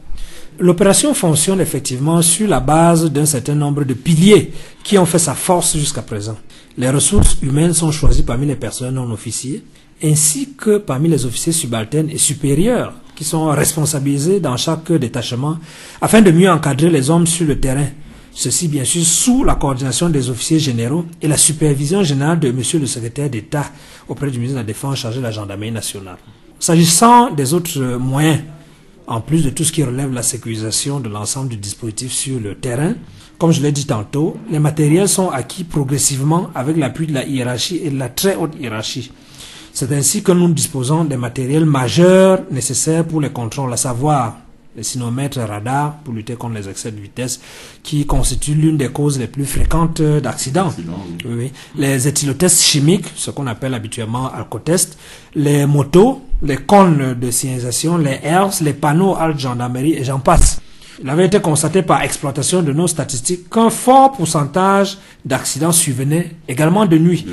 L'opération fonctionne effectivement sur la base d'un certain nombre de piliers qui ont fait sa force jusqu'à présent. Les ressources humaines sont choisies parmi les personnels non officiers, ainsi que parmi les officiers subalternes et supérieurs qui sont responsabilisés dans chaque détachement afin de mieux encadrer les hommes sur le terrain. Ceci bien sûr sous la coordination des officiers généraux et la supervision générale de monsieur le secrétaire d'État auprès du ministre de la Défense chargé de la gendarmerie nationale. S'agissant des autres moyens, en plus de tout ce qui relève de la sécurisation de l'ensemble du dispositif sur le terrain, comme je l'ai dit tantôt, les matériels sont acquis progressivement avec l'appui de la hiérarchie et de la très haute hiérarchie. C'est ainsi que nous disposons des matériels majeurs nécessaires pour les contrôles, à savoir les sinomètres radars pour lutter contre les excès de vitesse qui constituent l'une des causes les plus fréquentes d'accidents. Oui. Les éthylotests chimiques, ce qu'on appelle habituellement alcotest, les motos, les cônes de signalisation, les ERS, les panneaux halte gendarmerie et j'en passe. Il avait été constaté par exploitation de nos statistiques qu'un fort pourcentage d'accidents survenaient également de nuit.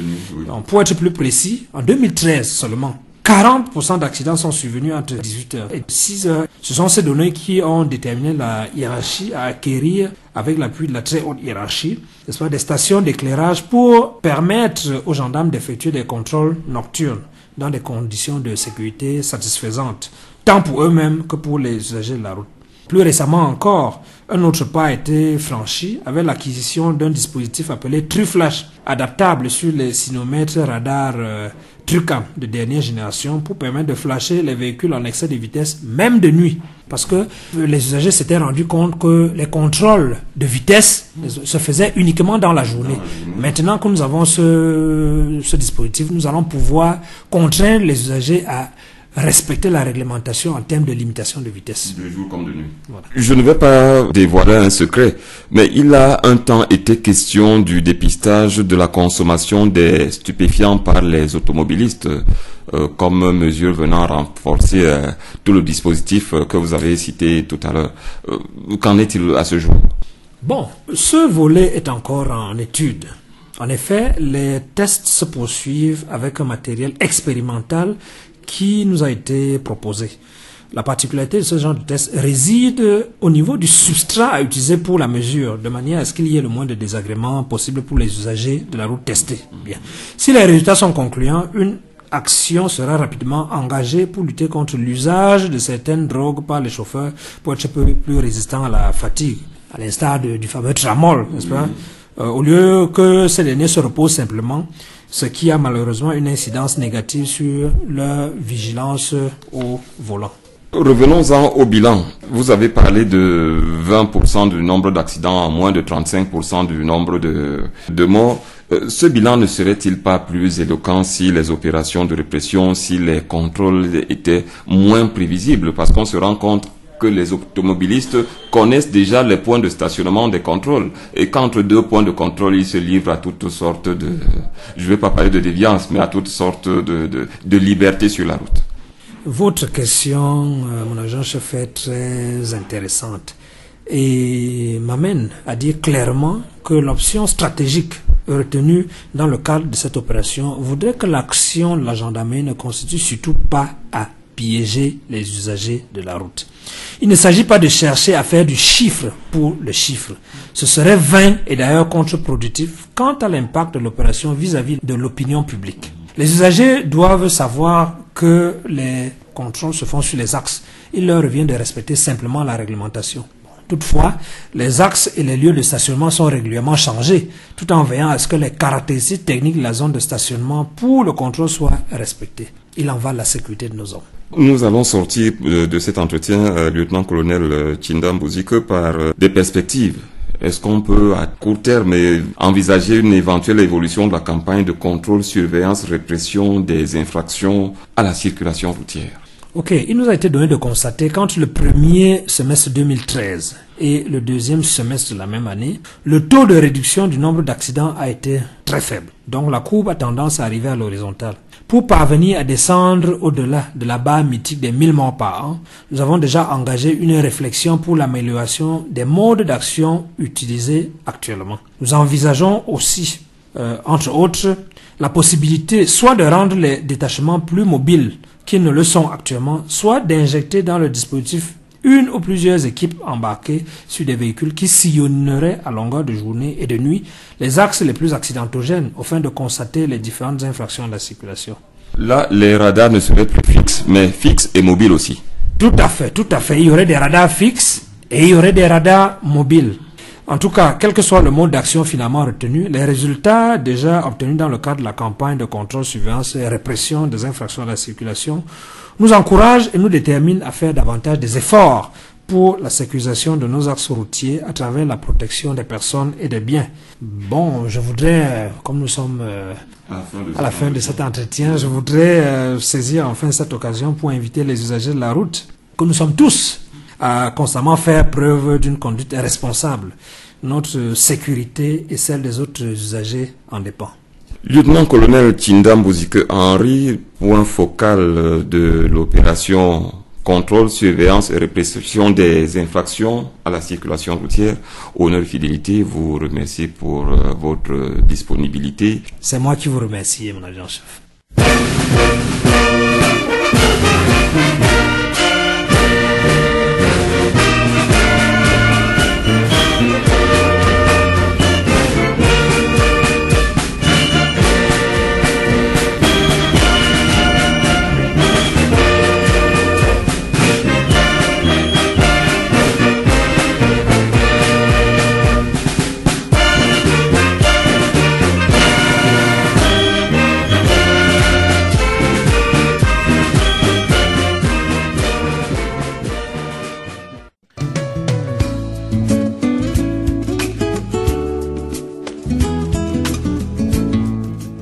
Donc, pour être plus précis, en 2013 seulement, 40% d'accidents sont survenus entre 18h et 6h. Ce sont ces données qui ont déterminé la hiérarchie à acquérir, avec l'appui de la très haute hiérarchie, n'est-ce pas, des stations d'éclairage pour permettre aux gendarmes d'effectuer des contrôles nocturnes dans des conditions de sécurité satisfaisantes, tant pour eux-mêmes que pour les usagers de la route. Plus récemment encore, un autre pas a été franchi avec l'acquisition d'un dispositif appelé TruFlash, adaptable sur les sinomètres radars TruCam de dernière génération pour permettre de flasher les véhicules en excès de vitesse, même de nuit. Parce que les usagers s'étaient rendus compte que les contrôles de vitesse se faisaient uniquement dans la journée. Maintenant que nous avons ce dispositif, nous allons pouvoir contraindre les usagers à respecter la réglementation en termes de limitation de vitesse. De jour comme de nuit. Voilà. Je ne vais pas dévoiler un secret, mais il a un temps été question du dépistage de la consommation des stupéfiants par les automobilistes comme mesure venant renforcer tout le dispositif que vous avez cité tout à l'heure. Qu'en est-il à ce jour? Bon, ce volet est encore en étude. En effet, les tests se poursuivent avec un matériel expérimental qui nous a été proposé. La particularité de ce genre de test réside au niveau du substrat à utiliser pour la mesure, de manière à ce qu'il y ait le moins de désagréments possible pour les usagers de la route testée. Bien. Si les résultats sont concluants, une action sera rapidement engagée pour lutter contre l'usage de certaines drogues par les chauffeurs pour être plus résistants à la fatigue, à l'instar du fameux tramol, n'est-ce pas? Au lieu que ces derniers se reposent simplement, ce qui a malheureusement une incidence négative sur leur vigilance au volant. Revenons-en au bilan. Vous avez parlé de 20% du nombre d'accidents en moins de 35% du nombre de morts. Ce bilan ne serait-il pas plus éloquent si les opérations de répression, si les contrôles étaient moins prévisibles? Parce qu'on se rend compte que les automobilistes connaissent déjà les points de stationnement des contrôles et qu'entre deux points de contrôle, ils se livrent à toutes sortes de, je ne vais pas parler de déviance, mais à toutes sortes de libertés sur la route. Votre question, mon agent-chef, est très intéressante et m'amène à dire clairement que l'option stratégique retenue dans le cadre de cette opération voudrait que l'action de la gendarmerie ne constitue surtout pas à piéger les usagers de la route. Il ne s'agit pas de chercher à faire du chiffre pour le chiffre. Ce serait vain et d'ailleurs contre-productif quant à l'impact de l'opération vis-à-vis de l'opinion publique. Les usagers doivent savoir que les contrôles se font sur les axes. Il leur revient de respecter simplement la réglementation. Toutefois, les axes et les lieux de stationnement sont régulièrement changés, tout en veillant à ce que les caractéristiques techniques de la zone de stationnement pour le contrôle soient respectées. Il en va de la sécurité de nos hommes. Nous allons sortir de cet entretien, lieutenant-colonel Tchindam Bouzike, par des perspectives. Est-ce qu'on peut, à court terme, envisager une éventuelle évolution de la campagne de contrôle, surveillance, répression des infractions à la circulation routière? Ok, il nous a été donné de constater qu'entre le premier semestre 2013 et le deuxième semestre de la même année, le taux de réduction du nombre d'accidents a été très faible. Donc la courbe a tendance à arriver à l'horizontale. Pour parvenir à descendre au-delà de la barre mythique des 1000 morts par an, nous avons déjà engagé une réflexion pour l'amélioration des modes d'action utilisés actuellement. Nous envisageons aussi, entre autres, la possibilité soit de rendre les détachements plus mobiles qu'ils ne le sont actuellement, soit d'injecter dans le dispositif une ou plusieurs équipes embarquées sur des véhicules qui sillonneraient à longueur de journée et de nuit les axes les plus accidentogènes afin de constater les différentes infractions de la circulation. Là, les radars ne seraient plus fixes, mais fixes et mobiles aussi. Tout à fait, tout à fait. Il y aurait des radars fixes et il y aurait des radars mobiles. En tout cas, quel que soit le mode d'action finalement retenu, les résultats déjà obtenus dans le cadre de la campagne de contrôle, surveillance et répression des infractions à la circulation nous encouragent et nous déterminent à faire davantage des efforts pour la sécurisation de nos axes routiers à travers la protection des personnes et des biens. Bon, je voudrais, comme nous sommes à la fin de cet entretien, je voudrais saisir enfin cette occasion pour inviter les usagers de la route, que nous sommes tous, à constamment faire preuve d'une conduite responsable. Notre sécurité et celle des autres usagers en dépend. Lieutenant-colonel Tindambuzike Henry, point focal de l'opération contrôle, surveillance et répression des infractions à la circulation routière. Honneur fidélité, vous remercie pour votre disponibilité. C'est moi qui vous remercie, mon adjudant-chef.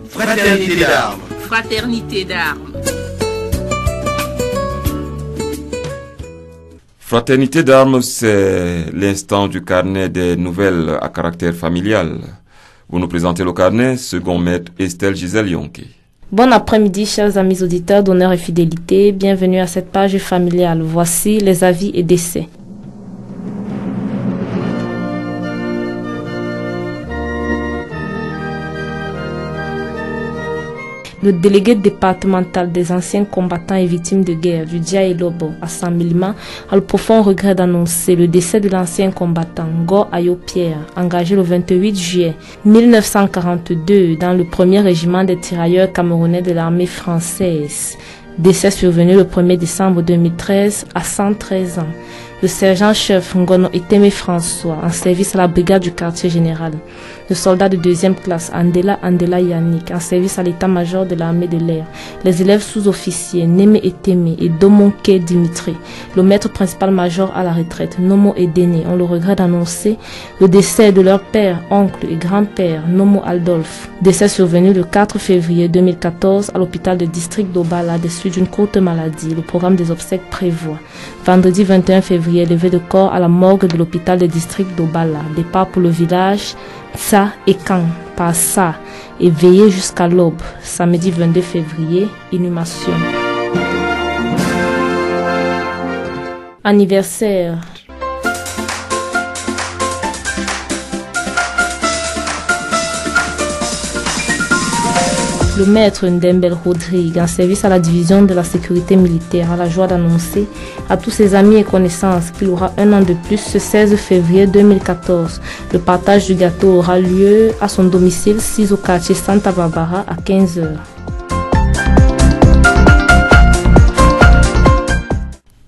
Fraternité d'armes. Fraternité d'armes. Fraternité d'armes, c'est l'instant du carnet des nouvelles à caractère familial. Vous nous présentez le carnet, second maître Estelle Gisèle Yonke. Bon après-midi, chers amis auditeurs d'honneur et fidélité. Bienvenue à cette page familiale. Voici les avis et décès. Le délégué départemental des anciens combattants et victimes de guerre du Dia-Lobo à Saint-Milima a le profond regret d'annoncer le décès de l'ancien combattant Ngo Ayo Pierre, engagé le 28 juillet 1942 dans le 1er régiment des tirailleurs camerounais de l'armée française. Décès survenu le 1er décembre 2013 à 113 ans. Le sergent-chef Ngono Iteme François, en service à la brigade du quartier général. Le soldat de 2e classe Andela Yannick, en service à l'état-major de l'armée de l'air. Les élèves sous-officiers Neme Eteme et Domonke Dimitri. Le maître principal-major à la retraite, Nomo Edene, ont le regret d'annoncer le décès de leur père, oncle et grand-père, Nomo Aldolphe. Décès survenu le 4 février 2014 à l'hôpital de district d'Obala des suites d'une courte maladie. Le programme des obsèques prévoit vendredi 21 février, levé de corps à la morgue de l'hôpital de district d'Obala. Départ pour le village Tsa et Kang par Sa et veillé jusqu'à l'aube. Samedi 22 février, inhumation. Anniversaire. Le maître Ndembel Rodrigue, en service à la division de la sécurité militaire, a la joie d'annoncer à tous ses amis et connaissances qu'il aura un an de plus ce 16 février 2014. Le partage du gâteau aura lieu à son domicile 6 au quartier Santa Barbara à 15h.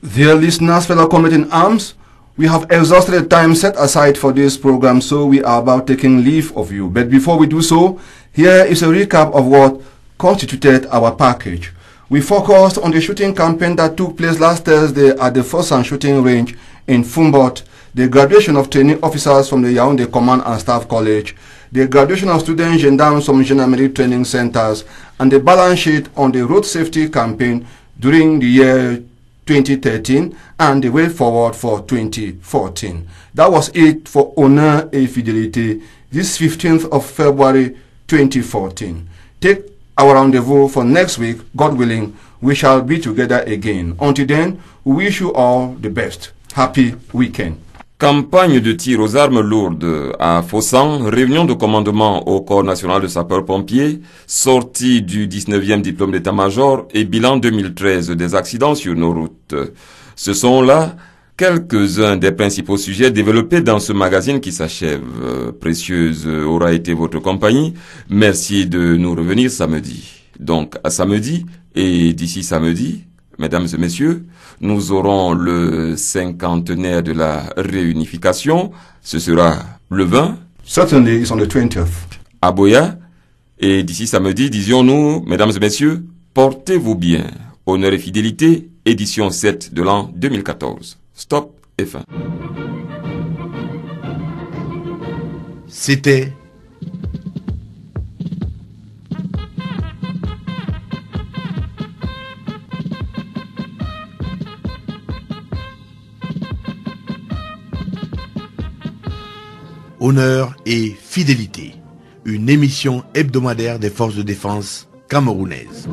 Dear listeners, fellow comrades in arms, we have exhausted the time set aside for this program, so we are about taking leave of you. But before we do so, here is a recap of what constituted our package. We focused on the shooting campaign that took place last Thursday at the Fosan shooting range in Fumbot, the graduation of training officers from the Yaoundé Command and Staff College, the graduation of student gendarmes from gendarmerie training centers, and the balance sheet on the road safety campaign during the year 2013 and the way forward for 2014. That was it for Honneur et Fidélité this 15th of February 2014. Take our rendezvous for next week. God willing, we shall be together again. Until then, we wish you all the best. Happy weekend. Campagne de tir aux armes lourdes à Fossan, réunion de commandement au Corps national de sapeurs-pompiers, sortie du 19e diplôme d'état-major et bilan 2013 des accidents sur nos routes. Ce sont là quelques-uns des principaux sujets développés dans ce magazine qui s'achève. Précieuse aura été votre compagnie. Merci de nous revenir samedi. Donc à samedi, et d'ici samedi, mesdames et messieurs, nous aurons le 50aire de la réunification. Ce sera le 20. Certainly, it's on the 20th. À Boya. Et d'ici samedi, disions-nous, mesdames et messieurs, portez-vous bien. Honneur et fidélité, édition 7 de l'an 2014. Stop et fin. C'était Honneur et fidélité, une émission hebdomadaire des forces de défense camerounaises.